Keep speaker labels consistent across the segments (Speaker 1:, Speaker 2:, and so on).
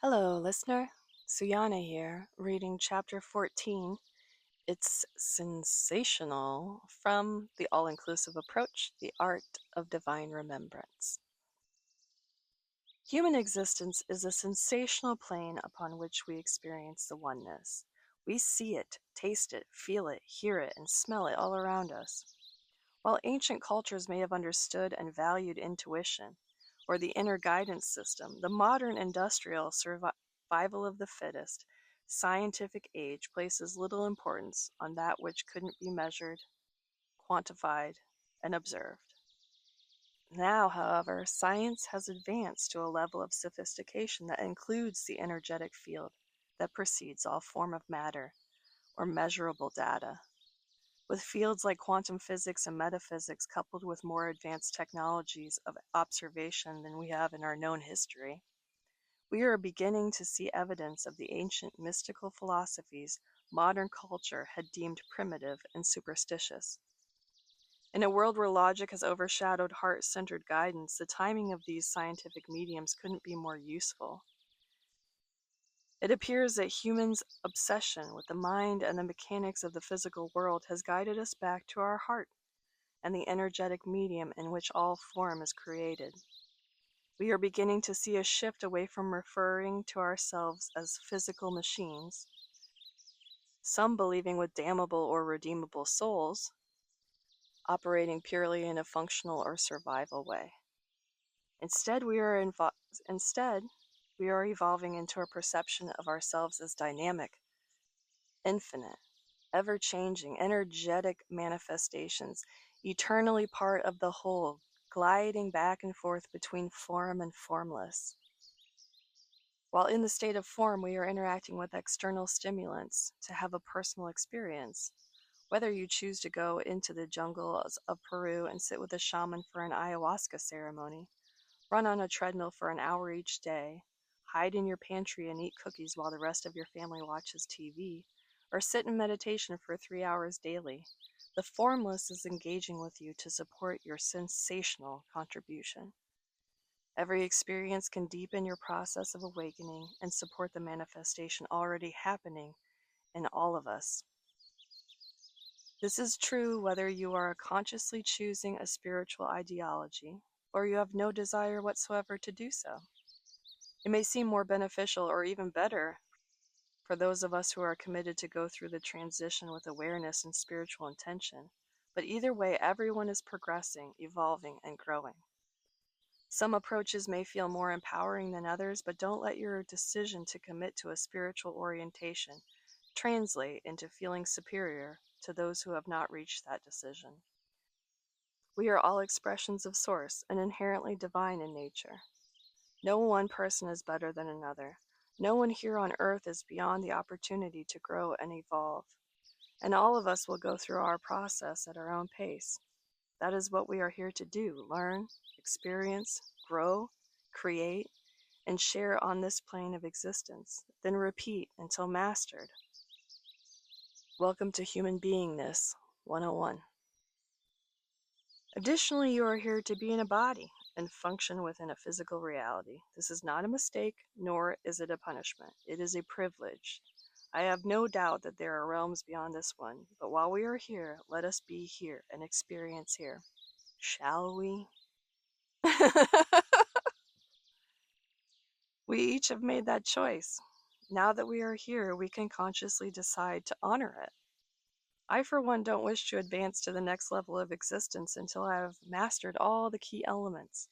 Speaker 1: Hello, listener. Suyana here, reading chapter 14. It's Sensational from the All Inclusive Approach, the Art of Divine Remembrance. Human existence is a sensational plane upon which we experience the oneness. We see it, taste it, feel it, hear it, and smell it all around us. While ancient cultures may have understood and valued intuition, or the inner guidance system, the modern industrial survival of the fittest scientific age places little importance on that which couldn't be measured, quantified, and observed. Now, however, science has advanced to a level of sophistication that includes the energetic field that precedes all form of matter or measurable data. With fields like quantum physics and metaphysics coupled with more advanced technologies of observation than we have in our known history, we are beginning to see evidence of the ancient mystical philosophies modern culture had deemed primitive and superstitious. In a world where logic has overshadowed heart-centered guidance, the timing of these scientific mediums couldn't be more useful. It appears that humans' obsession with the mind and the mechanics of the physical world has guided us back to our heart and the energetic medium in which all form is created. We are beginning to see a shift away from referring to ourselves as physical machines, some believing with damnable or redeemable souls, operating purely in a functional or survival way. Instead, we are evolving into a perception of ourselves as dynamic, infinite, ever-changing, energetic manifestations, eternally part of the whole, gliding back and forth between form and formless. While in the state of form, we are interacting with external stimulants to have a personal experience. Whether you choose to go into the jungles of Peru and sit with a shaman for an ayahuasca ceremony, run on a treadmill for an hour each day, hide in your pantry and eat cookies while the rest of your family watches TV, or sit in meditation for 3 hours daily, the formless is engaging with you to support your sensational contribution. Every experience can deepen your process of awakening and support the manifestation already happening in all of us. This is true whether you are consciously choosing a spiritual ideology or you have no desire whatsoever to do so. It may seem more beneficial or even better for those of us who are committed to go through the transition with awareness and spiritual intention, but either way, everyone is progressing, evolving, and growing. Some approaches may feel more empowering than others, but don't let your decision to commit to a spiritual orientation translate into feeling superior to those who have not reached that decision. We are all expressions of Source and inherently divine in nature. No one person is better than another. No one here on earth is beyond the opportunity to grow and evolve. And all of us will go through our process at our own pace. That is what we are here to do: learn, experience, grow, create, and share on this plane of existence, then repeat until mastered. Welcome to Human Beingness 101. Additionally, you are here to be in a body and function within a physical reality. This is not a mistake, nor is it a punishment. It is a privilege. I have no doubt that there are realms beyond this one, but while we are here, let us be here and experience here. Shall we? We each have made that choice. Now that we are here, we can consciously decide to honor it. I, for one, don't wish to advance to the next level of existence until I have mastered all the key elements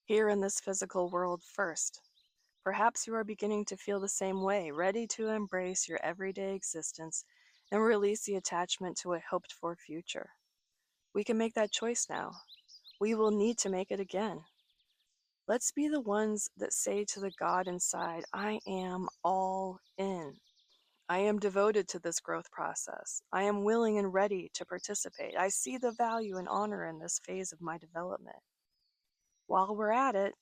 Speaker 1: here in this physical world first. Perhaps you are beginning to feel the same way, ready to embrace your everyday existence and release the attachment to a hoped-for future. We can make that choice now. We will need to make it again. Let's be the ones that say to the God inside, I am all in. I am devoted to this growth process. I am willing and ready to participate. I see the value and honor in this phase of my development. While we're at it,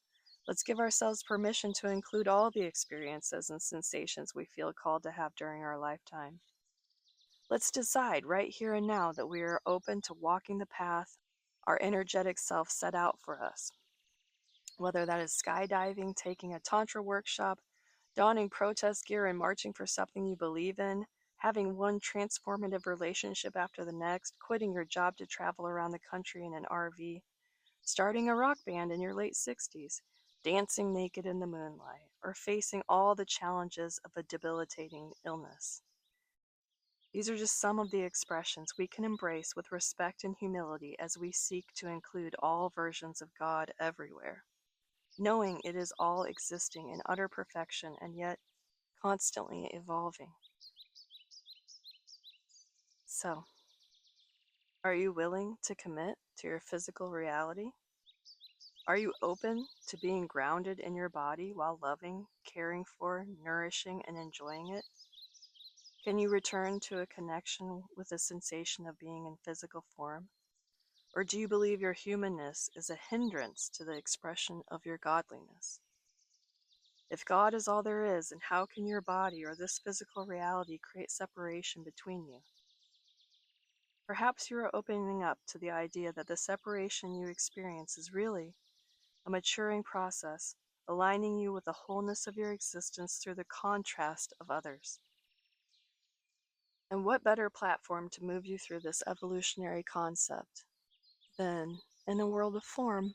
Speaker 1: let's give ourselves permission to include all the experiences and sensations we feel called to have during our lifetime. Let's decide right here and now that we are open to walking the path our energetic self set out for us. Whether that is skydiving, taking a tantra workshop, donning protest gear and marching for something you believe in, having one transformative relationship after the next, quitting your job to travel around the country in an RV, starting a rock band in your late 60s, dancing naked in the moonlight, or facing all the challenges of a debilitating illness. These are just some of the expressions we can embrace with respect and humility as we seek to include all versions of God everywhere, knowing it is all existing in utter perfection and yet constantly evolving. So, are you willing to commit to your physical reality? Are you open to being grounded in your body while loving, caring for, nourishing, and enjoying it? Can you return to a connection with the sensation of being in physical form? Or do you believe your humanness is a hindrance to the expression of your godliness? If God is all there is, then how can your body or this physical reality create separation between you? Perhaps you are opening up to the idea that the separation you experience is really a maturing process, aligning you with the wholeness of your existence through the contrast of others. And what better platform to move you through this evolutionary concept than in a world of form?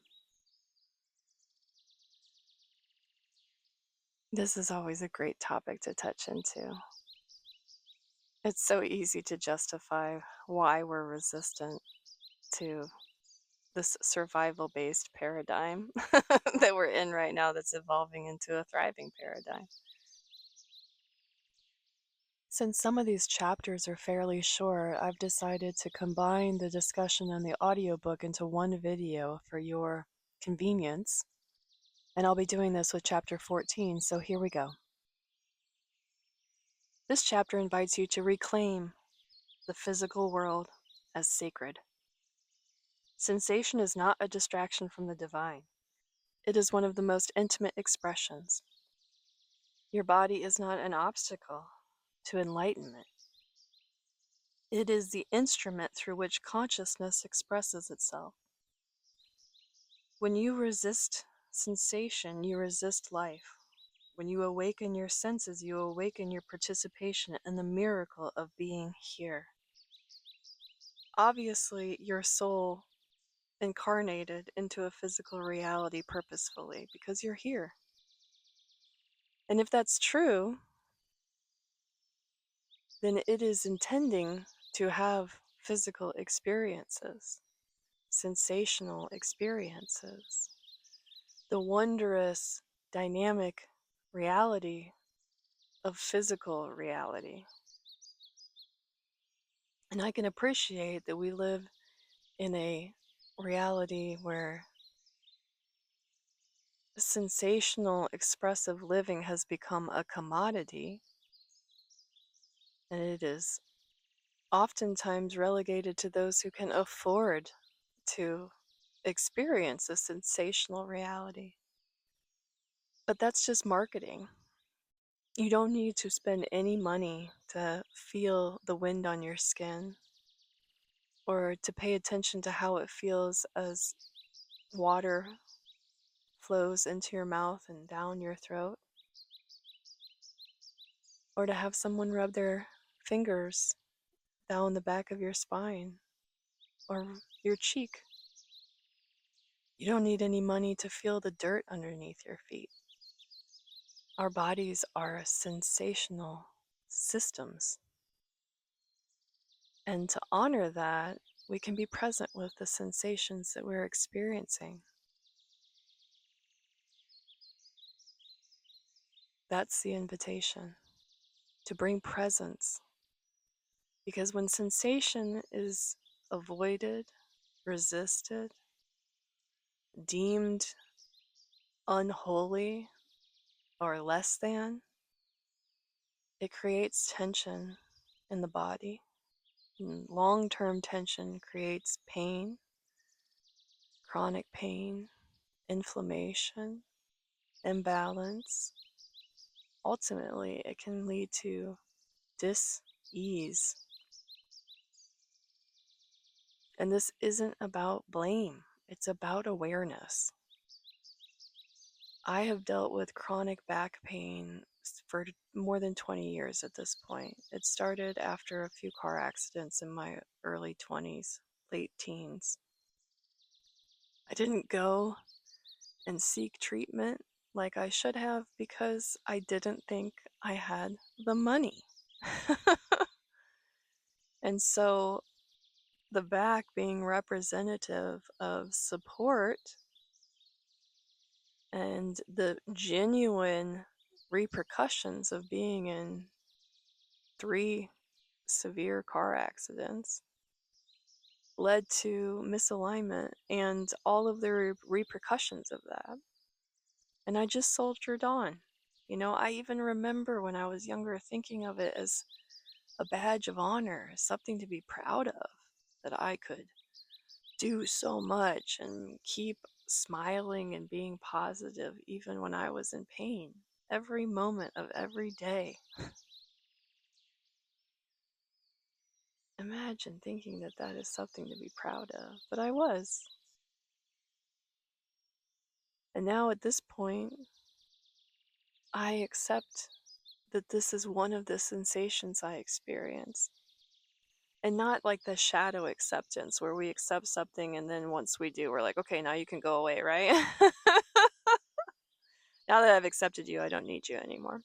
Speaker 1: This is always a great topic to touch into. It's so easy to justify why we're resistant to this survival-based paradigm that we're in right now that's evolving into a thriving paradigm. Since some of these chapters are fairly short, I've decided to combine the discussion and the audiobook into one video for your convenience. And I'll be doing this with chapter 14, so here we go. This chapter invites you to reclaim the physical world as sacred. Sensation is not a distraction from the divine. It is one of the most intimate expressions. Your body is not an obstacle to enlightenment. It is the instrument through which consciousness expresses itself. When you resist sensation, you resist life. When you awaken your senses, you awaken your participation in the miracle of being here. Obviously, your soul incarnated into a physical reality purposefully because you're here. And if that's true, then it is intending to have physical experiences, sensational experiences, the wondrous, dynamic reality of physical reality. And I can appreciate that we live in a reality where sensational, expressive living has become a commodity, and it is oftentimes relegated to those who can afford to experience a sensational reality. But that's just marketing. You don't need to spend any money to feel the wind on your skin or to pay attention to how it feels as water flows into your mouth and down your throat, or to have someone rub their fingers down the back of your spine or your cheek. You don't need any money to feel the dirt underneath your feet. Our bodies are sensational systems. And to honor that, we can be present with the sensations that we're experiencing. That's the invitation, to bring presence. Because when sensation is avoided, resisted, deemed unholy or less than, it creates tension in the body. Long-term tension creates pain, chronic pain, inflammation, imbalance. Ultimately, it can lead to dis-ease. And this isn't about blame, it's about awareness. I have dealt with chronic back pain for more than 20 years at this point. It started after a few car accidents in my early 20s, late teens. I didn't go and seek treatment like I should have because I didn't think I had the money. And so the back being representative of support and the genuine repercussions of being in 3 severe car accidents led to misalignment and all of the repercussions of that. And I just soldiered on. I even remember when I was younger thinking of it as a badge of honor, something to be proud of, that I could do so much and keep smiling and being positive even when I was in pain, every moment of every day. Imagine thinking that that is something to be proud of, but I was. And now at this point, I accept that this is one of the sensations I experience. And not like the shadow acceptance where we accept something and then once we do, we're like, okay, now you can go away, right? Now that I've accepted you, I don't need you anymore.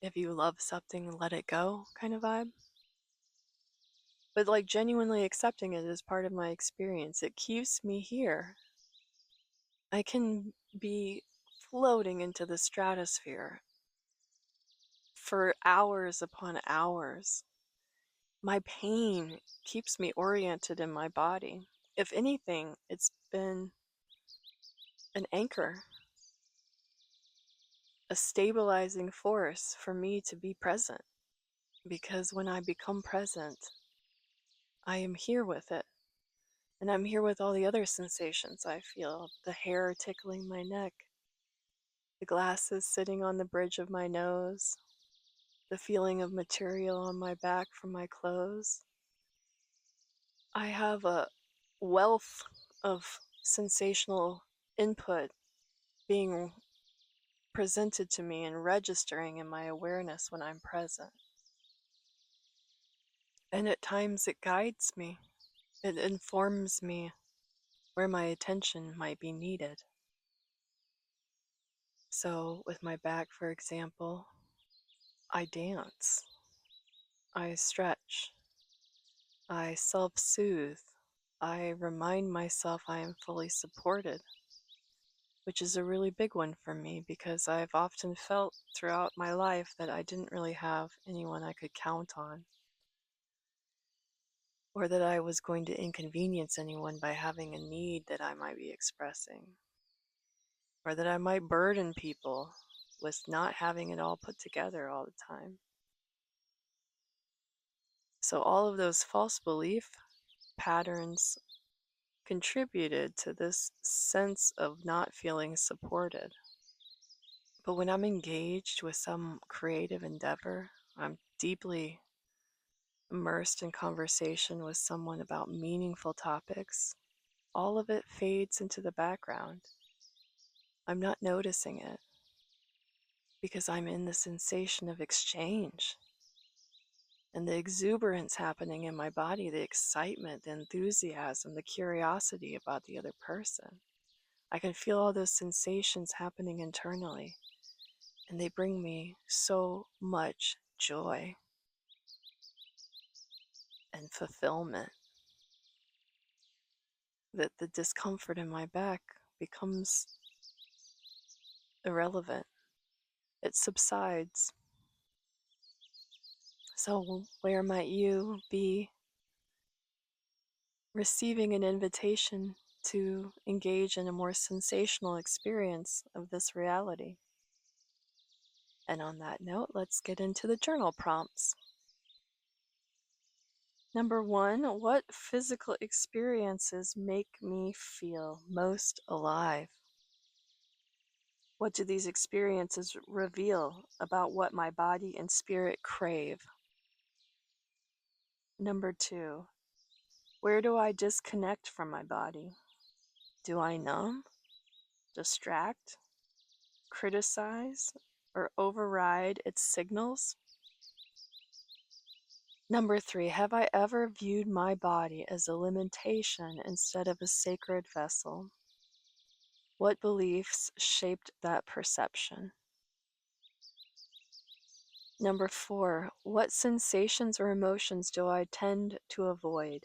Speaker 1: If you love something, let it go kind of vibe. But like genuinely accepting it as part of my experience, it keeps me here. I can be floating into the stratosphere for hours upon hours. My pain keeps me oriented in my body. If anything, it's been an anchor, a stabilizing force for me to be present. Because when I become present, I am here with it. And I'm here with all the other sensations I feel, the hair tickling my neck, the glasses sitting on the bridge of my nose, the feeling of material on my back from my clothes. I have a wealth of sensational input being presented to me and registering in my awareness when I'm present. And at times it guides me, it informs me where my attention might be needed. So, with my back, for example, I dance, I stretch, I self soothe, I remind myself I am fully supported, which is a really big one for me because I've often felt throughout my life that I didn't really have anyone I could count on, or that I was going to inconvenience anyone by having a need that I might be expressing, or that I might burden people with not having it all put together all the time. So all of those false belief patterns contributed to this sense of not feeling supported. But when I'm engaged with some creative endeavor, I'm deeply immersed in conversation with someone about meaningful topics, all of it fades into the background. I'm not noticing it because I'm in the sensation of exchange and the exuberance happening in my body, the excitement, the enthusiasm, the curiosity about the other person. I can feel all those sensations happening internally, and they bring me so much joy and fulfillment that the discomfort in my back becomes irrelevant. It subsides. So, where might you be receiving an invitation to engage in a more sensational experience of this reality? And on that note, let's get into the journal prompts. Number 1, what physical experiences make me feel most alive? What do these experiences reveal about what my body and spirit crave? Number 2, where do I disconnect from my body? Do I numb? distract, criticize, or override its signals? Number 3, have I ever viewed my body as a limitation instead of a sacred vessel? What beliefs shaped that perception? Number 4, what sensations or emotions do I tend to avoid?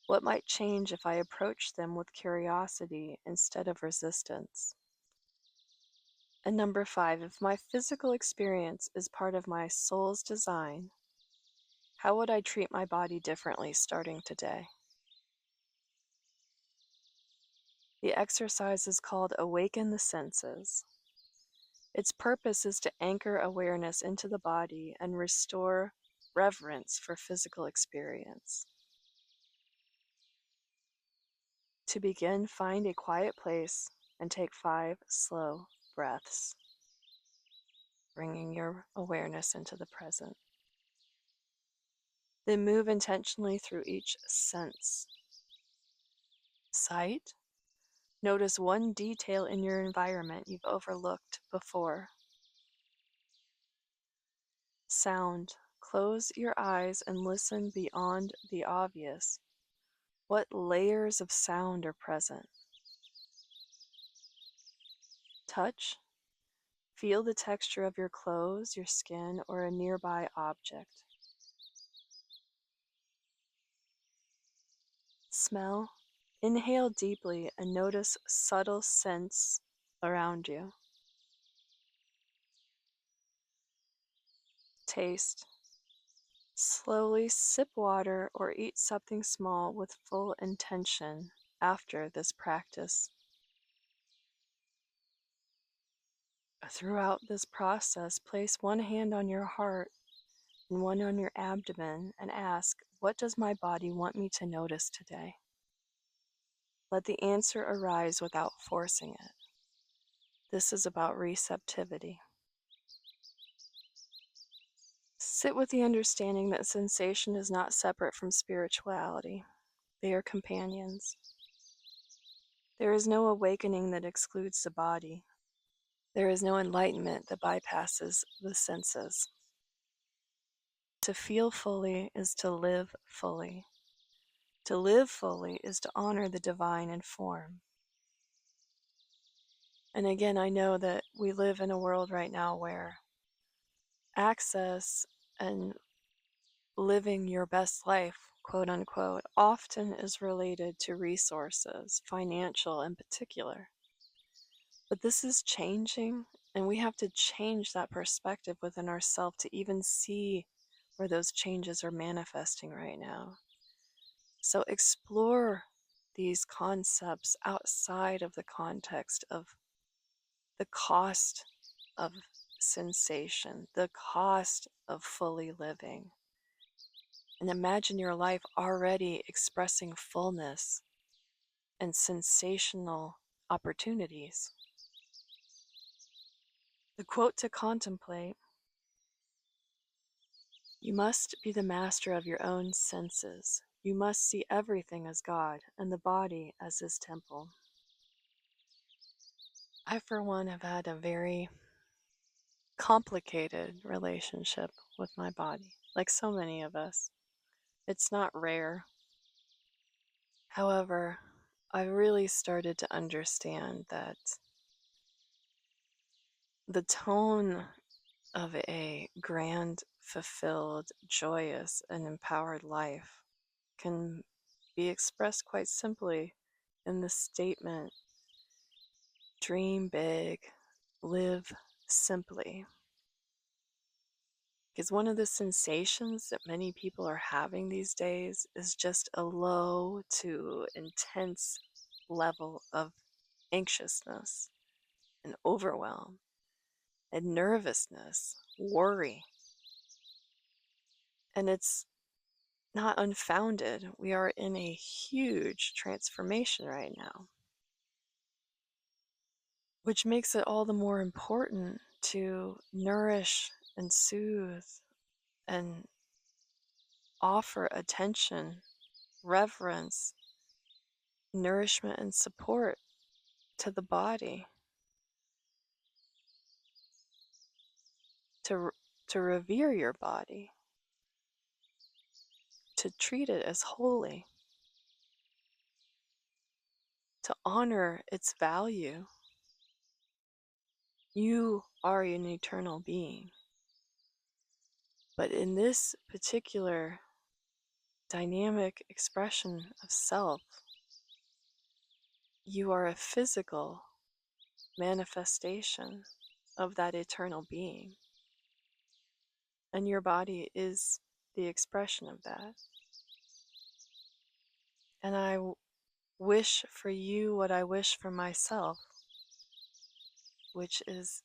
Speaker 1: What might change if I approach them with curiosity instead of resistance? And number 5, if my physical experience is part of my soul's design, how would I treat my body differently starting today? The exercise is called Awaken the Senses. Its purpose is to anchor awareness into the body and restore reverence for physical experience. To begin, find a quiet place and take 5 slow breaths, bringing your awareness into the present. Then move intentionally through each sense. Sight. Notice one detail in your environment you've overlooked before. Sound. Close your eyes and listen beyond the obvious. What layers of sound are present? Touch. Feel the texture of your clothes, your skin, or a nearby object. Smell. Inhale deeply and notice subtle scents around you. Taste. Slowly sip water or eat something small with full intention after this practice. Throughout this process, place one hand on your heart and one on your abdomen and ask, what does my body want me to notice today? Let the answer arise without forcing it. This is about receptivity. Sit with the understanding that sensation is not separate from spirituality. They are companions. There is no awakening that excludes the body. There is no enlightenment that bypasses the senses. To feel fully is to live fully. To live fully is to honor the divine in form. And again, I know that we live in a world right now where access and living your best life, quote unquote, often is related to resources, financial in particular. But this is changing, and we have to change that perspective within ourselves to even see where those changes are manifesting right now. So explore these concepts outside of the context of the cost of sensation, the cost of fully living. And imagine your life already expressing fullness and sensational opportunities. The quote to contemplate: you must be the master of your own senses. You must see everything as God and the body as His temple. I, for one, have had a very complicated relationship with my body, like so many of us. It's not rare. However, I really started to understand that the tone of a grand, fulfilled, joyous, and empowered life can be expressed quite simply in the statement, dream big, live simply. Because one of the sensations that many people are having these days is just a low to intense level of anxiousness and overwhelm and nervousness, worry. And it's not unfounded. We are in a huge transformation right now, which makes it all the more important to nourish and soothe and offer attention, reverence, nourishment, and support to the body, to, to revere your body, to treat it as holy, to honor its value. You are an eternal being. But in this particular dynamic expression of self, you are a physical manifestation of that eternal being. And your body is the expression of that. And I wish for you what I wish for myself, which is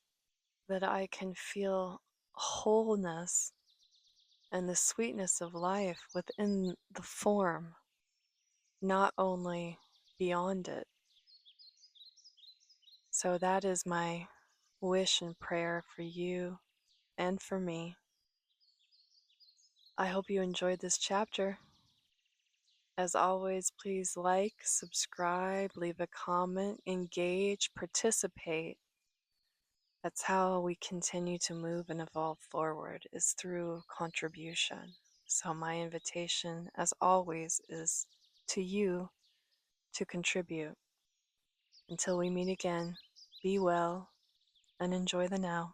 Speaker 1: that I can feel wholeness and the sweetness of life within the form, not only beyond it. So that is my wish and prayer for you and for me. I hope you enjoyed this chapter. As always, please like, subscribe, leave a comment, engage, participate. That's how we continue to move and evolve forward, is through contribution. So my invitation, as always, is to you to contribute. Until we meet again, be well and enjoy the now.